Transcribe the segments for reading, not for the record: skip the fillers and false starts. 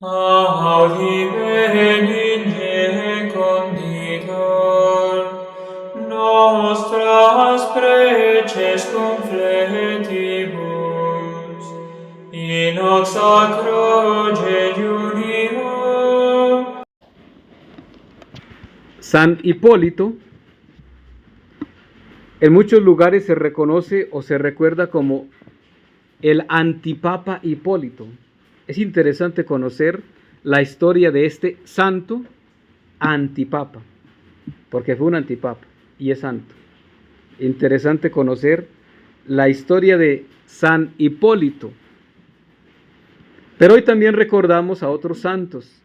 Audime conditor nostras preces confletibus, in hoc sacro jejunio. San Hipólito en muchos lugares se reconoce o se recuerda como el antipapa Hipólito. Es interesante conocer la historia de este santo antipapa, porque fue un antipapa y es santo. Interesante conocer la historia de San Hipólito. Pero hoy también recordamos a otros santos,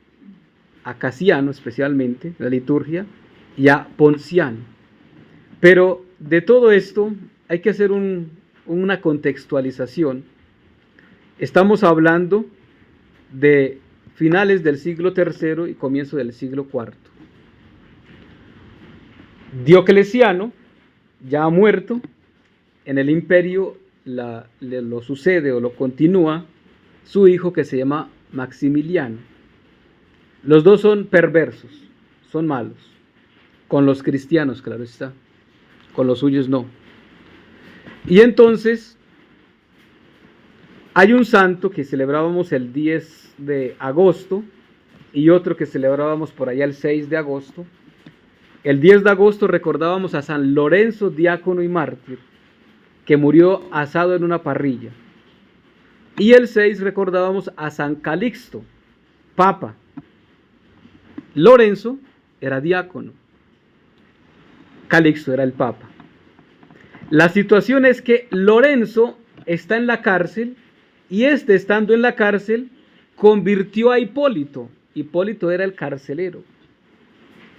a Casiano especialmente, la liturgia, y a Ponciano. Pero de todo esto hay que hacer una contextualización. Estamos hablando de finales del siglo III y comienzo del siglo IV. Diocleciano, ya muerto, en el imperio lo sucede o lo continúa su hijo que se llama Maximiliano. Los dos son perversos, son malos, con los cristianos, claro está, con los suyos no. Y entonces hay un santo que celebrábamos el 10 de agosto y otro que celebrábamos por allá el 6 de agosto. El 10 de agosto recordábamos a San Lorenzo, diácono y mártir, que murió asado en una parrilla. Y el 6 recordábamos a San Calixto, papa. Lorenzo era diácono, Calixto era el papa. La situación es que Lorenzo está en la cárcel y estando en la cárcel convirtió a Hipólito. Hipólito era el carcelero.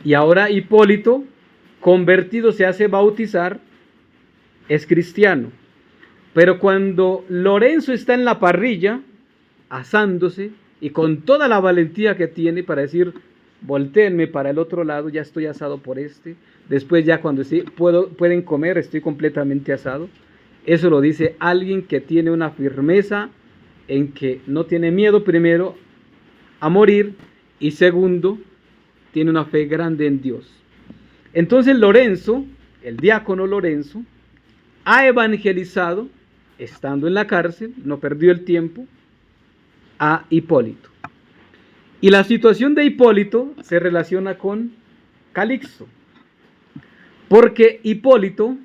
Y ahora Hipólito, convertido, se hace bautizar, es cristiano. Pero cuando Lorenzo está en la parrilla, asándose, y con toda la valentía que tiene para decir, voltéenme para el otro lado, ya estoy asado por este. Después ya cuando sí, pueden comer, estoy completamente asado. Eso lo dice alguien que tiene una firmeza en que no tiene miedo, primero, a morir, y segundo, tiene una fe grande en Dios. Entonces Lorenzo, el diácono Lorenzo, ha evangelizado, estando en la cárcel, no perdió el tiempo, a Hipólito. Y la situación de Hipólito se relaciona con Calixto, porque Hipólito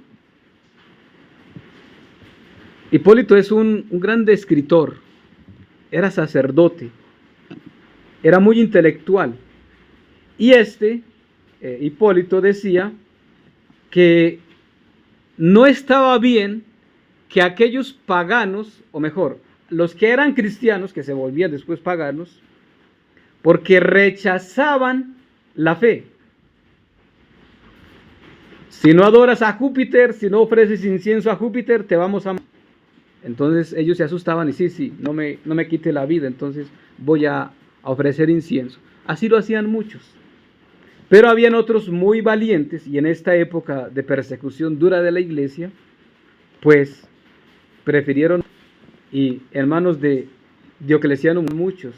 es un grande escritor, era sacerdote, era muy intelectual. Y Hipólito decía que no estaba bien que aquellos paganos, o mejor, los que eran cristianos, que se volvían después paganos, porque rechazaban la fe. Si no adoras a Júpiter, si no ofreces incienso a Júpiter, te vamos a... Entonces ellos se asustaban y sí, no me quite la vida, entonces voy a ofrecer incienso. Así lo hacían muchos. Pero habían otros muy valientes, y en esta época de persecución dura de la iglesia, pues prefirieron, y en manos de Diocleciano muchos,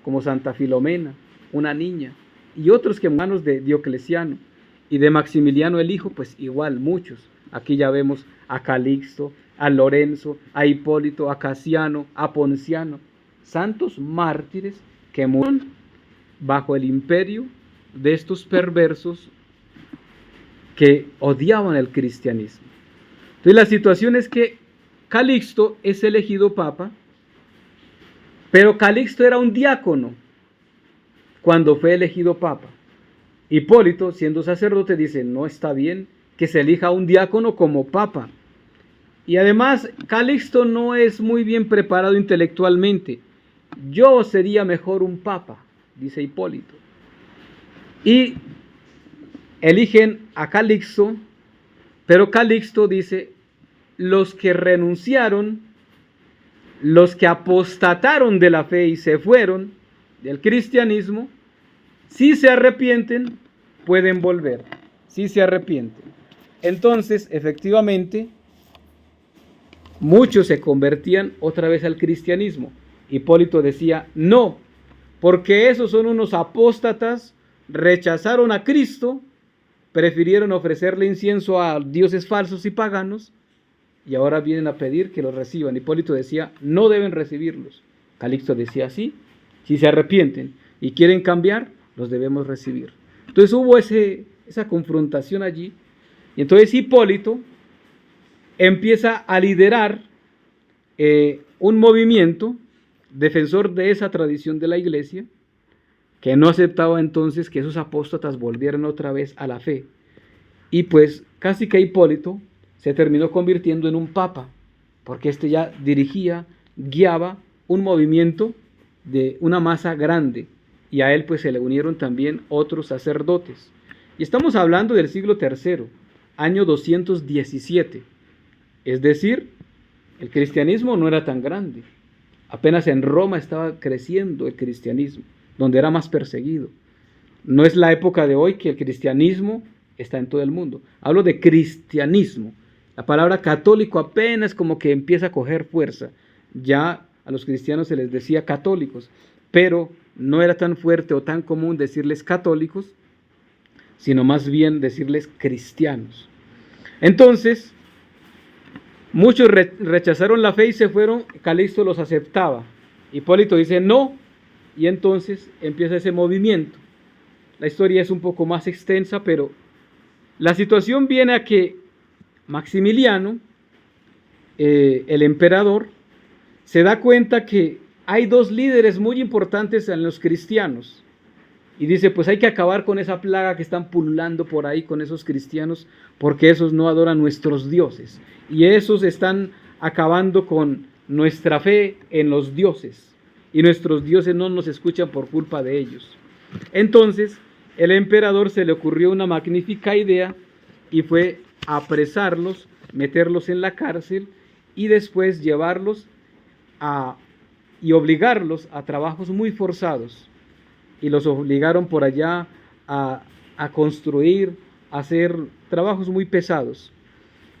como Santa Filomena, una niña, y otros que en manos de Diocleciano, y de Maximiliano el hijo, pues igual muchos. Aquí ya vemos a Calixto, a Lorenzo, a Hipólito, a Casiano, a Ponciano, santos mártires que murieron bajo el imperio de estos perversos que odiaban el cristianismo. Entonces la situación es que Calixto es elegido papa, pero Calixto era un diácono cuando fue elegido papa. Hipólito, siendo sacerdote, dice, no está bien que se elija a un diácono como papa. Y además, Calixto no es muy bien preparado intelectualmente. Yo sería mejor un papa, dice Hipólito. Y eligen a Calixto, pero Calixto dice, los que renunciaron, los que apostataron de la fe y se fueron del cristianismo, si se arrepienten, pueden volver, si se arrepienten. Entonces, efectivamente, muchos se convertían otra vez al cristianismo. Hipólito decía, no, porque esos son unos apóstatas, rechazaron a Cristo, prefirieron ofrecerle incienso a dioses falsos y paganos, y ahora vienen a pedir que los reciban. Hipólito decía, no deben recibirlos. Calixto decía, sí, si se arrepienten y quieren cambiar, los debemos recibir. Entonces hubo esa confrontación allí, y entonces Hipólito empieza a liderar un movimiento defensor de esa tradición de la iglesia, que no aceptaba entonces que esos apóstatas volvieran otra vez a la fe. Y pues casi que Hipólito se terminó convirtiendo en un papa, porque este ya dirigía, guiaba un movimiento de una masa grande, y a él pues se le unieron también otros sacerdotes. Y estamos hablando del siglo III, año 217, es decir, el cristianismo no era tan grande, apenas en Roma estaba creciendo el cristianismo, donde era más perseguido. No es la época de hoy que el cristianismo está en todo el mundo. Hablo de cristianismo. La palabra católico apenas como que empieza a coger fuerza. Ya a los cristianos se les decía católicos, pero no era tan fuerte o tan común decirles católicos, sino más bien decirles cristianos. Entonces, muchos rechazaron la fe y se fueron. Calixto los aceptaba. Hipólito dice no, y entonces empieza ese movimiento. La historia es un poco más extensa, pero la situación viene a que Maximiliano, el emperador, se da cuenta que hay dos líderes muy importantes en los cristianos, y dice, pues hay que acabar con esa plaga que están pululando por ahí con esos cristianos, porque esos no adoran nuestros dioses, y esos están acabando con nuestra fe en los dioses, y nuestros dioses no nos escuchan por culpa de ellos. Entonces, el emperador se le ocurrió una magnífica idea, y fue apresarlos, meterlos en la cárcel, y después llevarlos y obligarlos a trabajos muy forzados. Y los obligaron por allá a construir, a hacer trabajos muy pesados.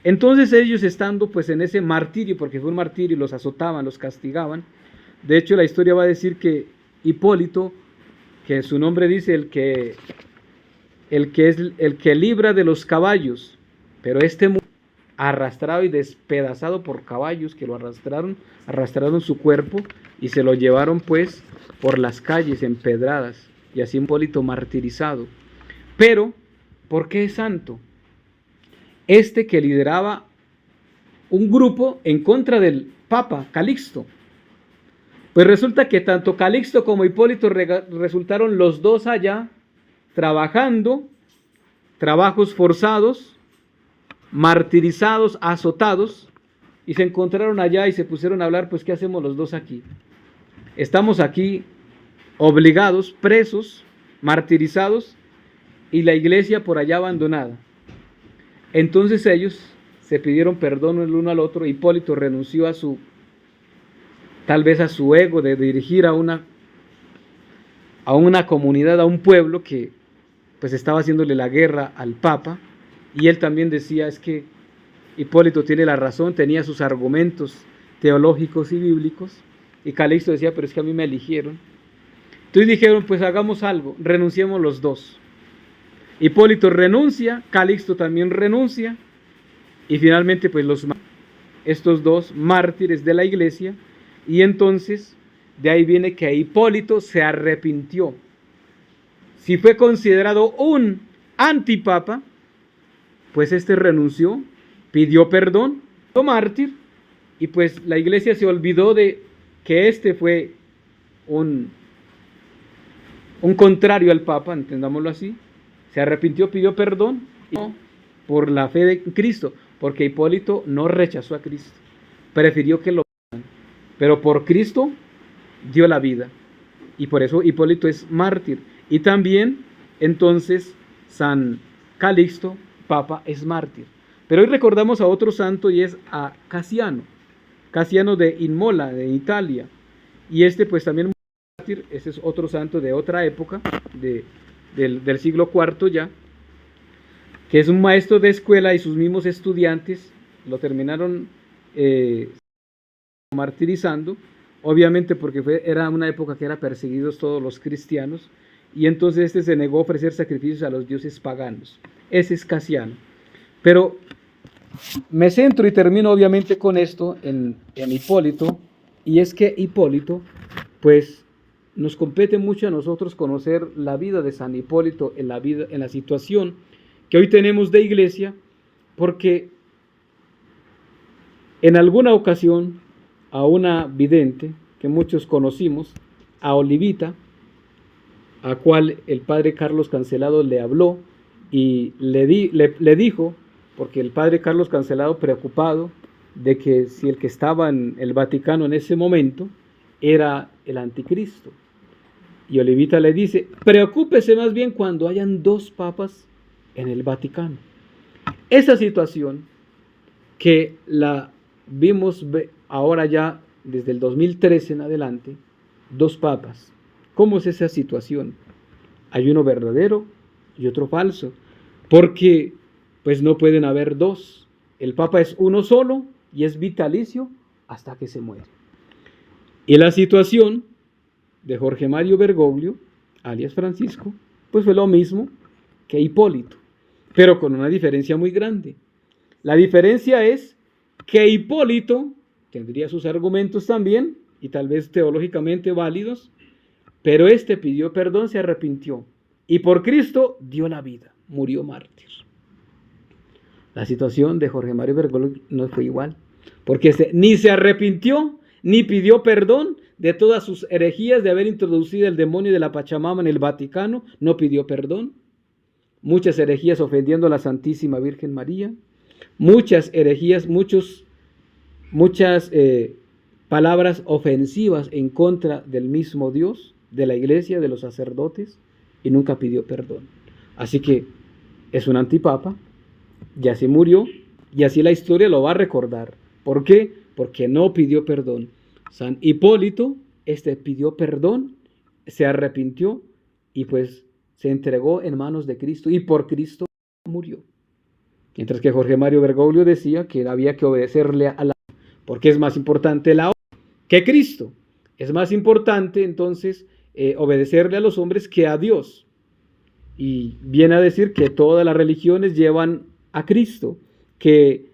Entonces ellos, estando pues en ese martirio, porque fue un martirio, los azotaban, los castigaban. De hecho, la historia va a decir que Hipólito, que su nombre dice el que libra de los caballos, pero arrastrado y despedazado por caballos que lo arrastraron su cuerpo y se lo llevaron pues por las calles empedradas, y así Hipólito martirizado. Pero, ¿por qué es santo? Este que lideraba un grupo en contra del Papa Calixto. Pues resulta que tanto Calixto como Hipólito resultaron los dos allá trabajando, trabajos forzados, martirizados, azotados, y se encontraron allá y se pusieron a hablar, pues ¿qué hacemos los dos aquí? Estamos aquí obligados, presos, martirizados, y la iglesia por allá abandonada. Entonces ellos se pidieron perdón el uno al otro. Hipólito renunció tal vez a su ego de dirigir a una comunidad, a un pueblo que pues estaba haciéndole la guerra al Papa, y él también decía, es que Hipólito tiene la razón, tenía sus argumentos teológicos y bíblicos, y Calixto decía, pero es que a mí me eligieron. Entonces dijeron, pues hagamos algo, renunciemos los dos. Hipólito renuncia, Calixto también renuncia, y finalmente pues estos dos mártires de la iglesia, y entonces de ahí viene que Hipólito se arrepintió. Si fue considerado un antipapa, pues este renunció, pidió perdón, fue mártir, y pues la iglesia se olvidó de que este fue un contrario al Papa, entendámoslo así. Se arrepintió, pidió perdón, y no por la fe de Cristo, porque Hipólito no rechazó a Cristo, prefirió que lo mataran, pero por Cristo dio la vida, y por eso Hipólito es mártir. Y también entonces San Calixto, Papa, es mártir. Pero hoy recordamos a otro santo, y es a Casiano de Imola, de Italia, y este pues también mártir. Ese es otro santo de otra época, del siglo IV ya, que es un maestro de escuela, y sus mismos estudiantes lo terminaron martirizando, obviamente porque era una época que eran perseguidos todos los cristianos, y entonces este se negó a ofrecer sacrificios a los dioses paganos. Ese es Casiano. Pero me centro y termino obviamente con esto en Hipólito, y es que Hipólito, pues nos compete mucho a nosotros conocer la vida de San Hipólito en la situación que hoy tenemos de iglesia, porque en alguna ocasión a una vidente que muchos conocimos, a Olivita, a cual el padre Carlos Cancelado le habló y le dijo, porque el padre Carlos Cancelado, preocupado de que si el que estaba en el Vaticano en ese momento era el anticristo, y Olivita le dice, preocúpese más bien cuando hayan 2 papas en el Vaticano. Esa situación que la vimos ahora ya desde el 2013 en adelante, 2 papas. ¿Cómo es esa situación? Hay uno verdadero y otro falso, porque pues no pueden haber 2. El papa es uno solo y es vitalicio hasta que se muere. Y la situación de Jorge Mario Bergoglio, alias Francisco, pues fue lo mismo que Hipólito, pero con una diferencia muy grande. La diferencia es que Hipólito tendría sus argumentos también, y tal vez teológicamente válidos, pero este pidió perdón, se arrepintió, y por Cristo dio la vida, murió mártir. La situación de Jorge Mario Bergoglio no fue igual, porque ni se arrepintió, ni pidió perdón de todas sus herejías de haber introducido el demonio de la Pachamama en el Vaticano, no pidió perdón. Muchas herejías ofendiendo a la Santísima Virgen María, muchas herejías, muchas palabras ofensivas en contra del mismo Dios, de la iglesia, de los sacerdotes, y nunca pidió perdón. Así que es un antipapa, ya se murió, y así la historia lo va a recordar. ¿Por qué? Porque no pidió perdón. San Hipólito, pidió perdón, se arrepintió, y pues se entregó en manos de Cristo, y por Cristo murió. Mientras que Jorge Mario Bergoglio decía que había que obedecerle a la, porque es más importante la obra que Cristo. Es más importante entonces obedecerle a los hombres que a Dios. Y viene a decir que todas las religiones llevan a Cristo, que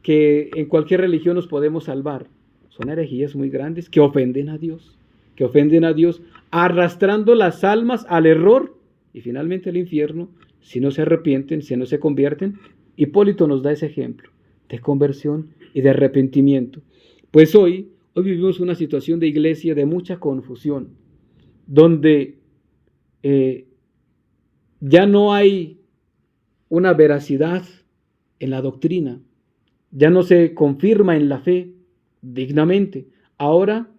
en cualquier religión nos podemos salvar. Son herejías muy grandes que ofenden a Dios, arrastrando las almas al error y finalmente al infierno, si no se arrepienten, si no se convierten. Hipólito nos da ese ejemplo de conversión y de arrepentimiento. Pues hoy vivimos una situación de iglesia de mucha confusión, donde ya no hay una veracidad en la doctrina, ya no se confirma en la fe dignamente. Ahora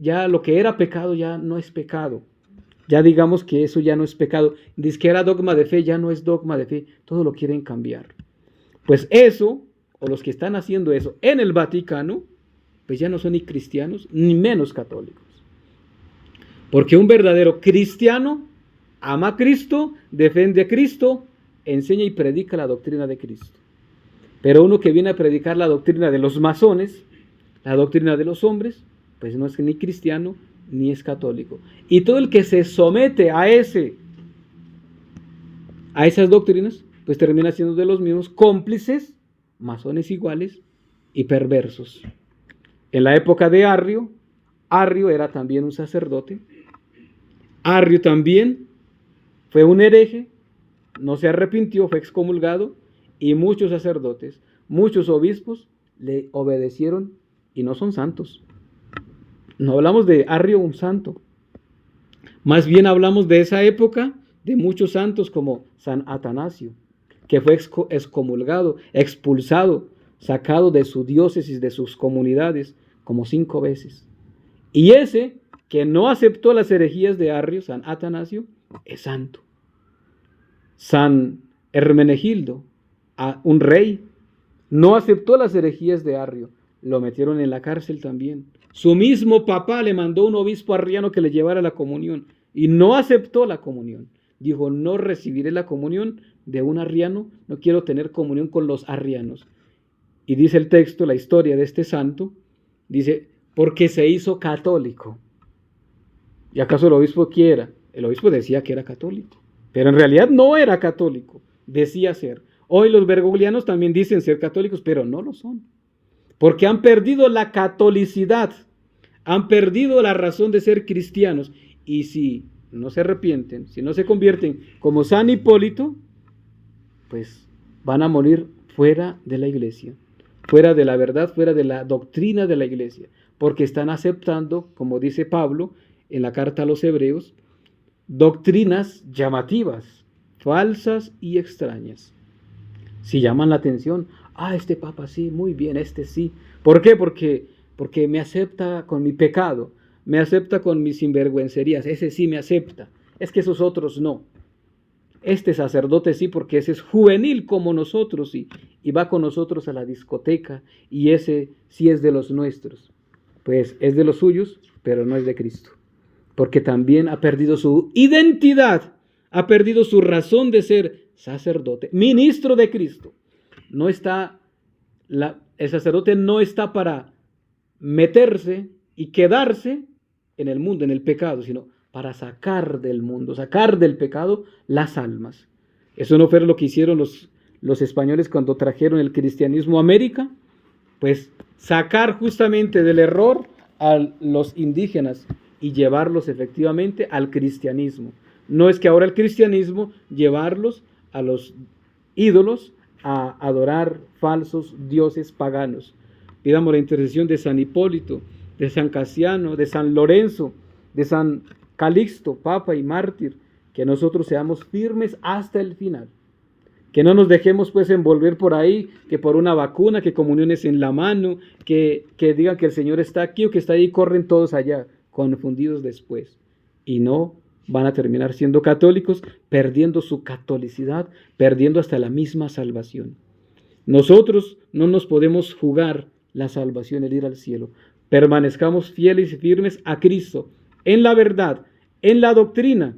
ya lo que era pecado ya no es pecado. Ya digamos que eso ya no es pecado. Dice que era dogma de fe, ya no es dogma de fe. Todo lo quieren cambiar. Pues eso, o los que están haciendo eso en el Vaticano, pues ya no son ni cristianos ni menos católicos. Porque un verdadero cristiano ama a Cristo, defiende a Cristo, enseña y predica la doctrina de Cristo. Pero uno que viene a predicar la doctrina de los masones, la doctrina de los hombres, pues no es ni cristiano ni es católico. Y todo el que se somete a esas doctrinas, pues termina siendo de los mismos cómplices, masones iguales y perversos. En la época de Arrio era también un sacerdote. Arrio también fue un hereje, no se arrepintió, fue excomulgado, y muchos sacerdotes, muchos obispos le obedecieron y no son santos. No hablamos de Arrio un santo, más bien hablamos de esa época de muchos santos como San Atanasio, que fue excomulgado, expulsado, sacado de su diócesis, de sus comunidades, como 5 veces. Y ese que no aceptó las herejías de Arrio, San Atanasio, es santo. San Hermenegildo, un rey, no aceptó las herejías de Arrio, lo metieron en la cárcel también. Su mismo papá le mandó un obispo arriano que le llevara la comunión y no aceptó la comunión. Dijo, no recibiré la comunión de un arriano, no quiero tener comunión con los arrianos. Y dice el texto, la historia de este santo, dice, porque se hizo católico. ¿Y acaso el obispo qué era? El obispo decía que era católico, pero en realidad no era católico, decía ser. Hoy los bergoglianos también dicen ser católicos, pero no lo son, porque han perdido la catolicidad, han perdido la razón de ser cristianos, y si no se arrepienten, si no se convierten como San Hipólito, pues van a morir fuera de la iglesia, fuera de la verdad, fuera de la doctrina de la iglesia, porque están aceptando, como dice Pablo en la carta a los Hebreos, doctrinas llamativas, falsas y extrañas. Si llaman la atención, este papa sí, muy bien, este sí. ¿Por qué? Porque me acepta con mi pecado, me acepta con mis sinvergüencerías, ese sí me acepta, es que esos otros no. Este sacerdote sí, porque ese es juvenil como nosotros y va con nosotros a la discoteca, y ese sí es de los nuestros. Pues es de los suyos, pero no es de Cristo, porque también ha perdido su identidad, ha perdido su razón de ser sacerdote, ministro de Cristo. No está, el sacerdote no está para meterse y quedarse en el mundo, en el pecado, sino para sacar del mundo, sacar del pecado las almas. Eso no fue lo que hicieron los españoles cuando trajeron el cristianismo a América, pues sacar justamente del error a los indígenas y llevarlos efectivamente al cristianismo. No es que ahora el cristianismo llevarlos a los ídolos, a adorar falsos dioses paganos. Pidamos la intercesión de San Hipólito, de San Casiano, de San Lorenzo, de San Calixto, Papa y mártir, que nosotros seamos firmes hasta el final. Que no nos dejemos pues envolver por ahí, que por una vacuna, que comuniones en la mano, que digan que el Señor está aquí o que está ahí, corren todos allá, confundidos después. Y no van a terminar siendo católicos, perdiendo su catolicidad, perdiendo hasta la misma salvación. Nosotros no nos podemos jugar la salvación, el ir al cielo. Permanezcamos fieles y firmes a Cristo, en la verdad, en la doctrina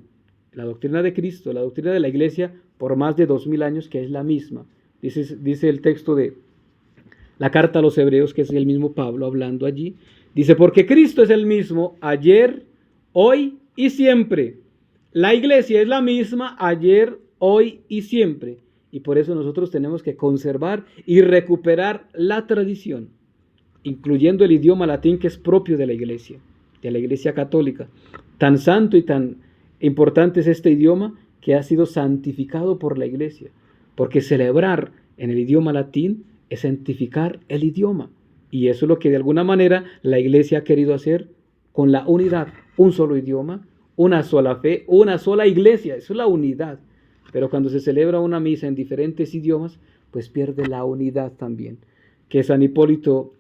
de Cristo, la doctrina de la Iglesia, por más de 2000 años, que es la misma. Dice el texto de la carta a los Hebreos, que es el mismo Pablo hablando allí. Dice, porque Cristo es el mismo ayer, hoy y siempre. La Iglesia es la misma ayer, hoy y siempre. Y por eso nosotros tenemos que conservar y recuperar la tradición, incluyendo el idioma latín que es propio de la Iglesia católica. Tan santo y tan importante es este idioma que ha sido santificado por la Iglesia, porque celebrar en el idioma latín es santificar el idioma, y eso es lo que de alguna manera la Iglesia ha querido hacer con la unidad, un solo idioma, una sola fe, una sola Iglesia, eso es la unidad. Pero cuando se celebra una misa en diferentes idiomas, pues pierde la unidad también. Que San Hipólito,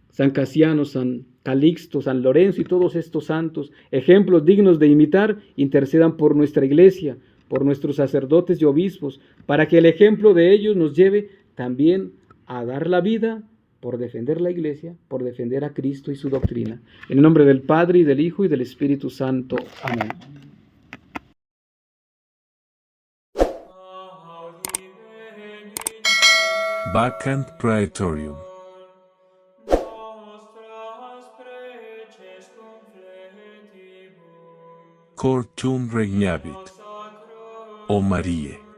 San Casiano, San Calixto, San Lorenzo y todos estos santos, ejemplos dignos de imitar, intercedan por nuestra Iglesia, por nuestros sacerdotes y obispos, para que el ejemplo de ellos nos lleve también a dar la vida por defender la Iglesia, por defender a Cristo y su doctrina. En el nombre del Padre, y del Hijo, y del Espíritu Santo. Amén. Vacant Praetorium. Nostras preces confletibus. Cor tuum regnavit, Sacro o Marie.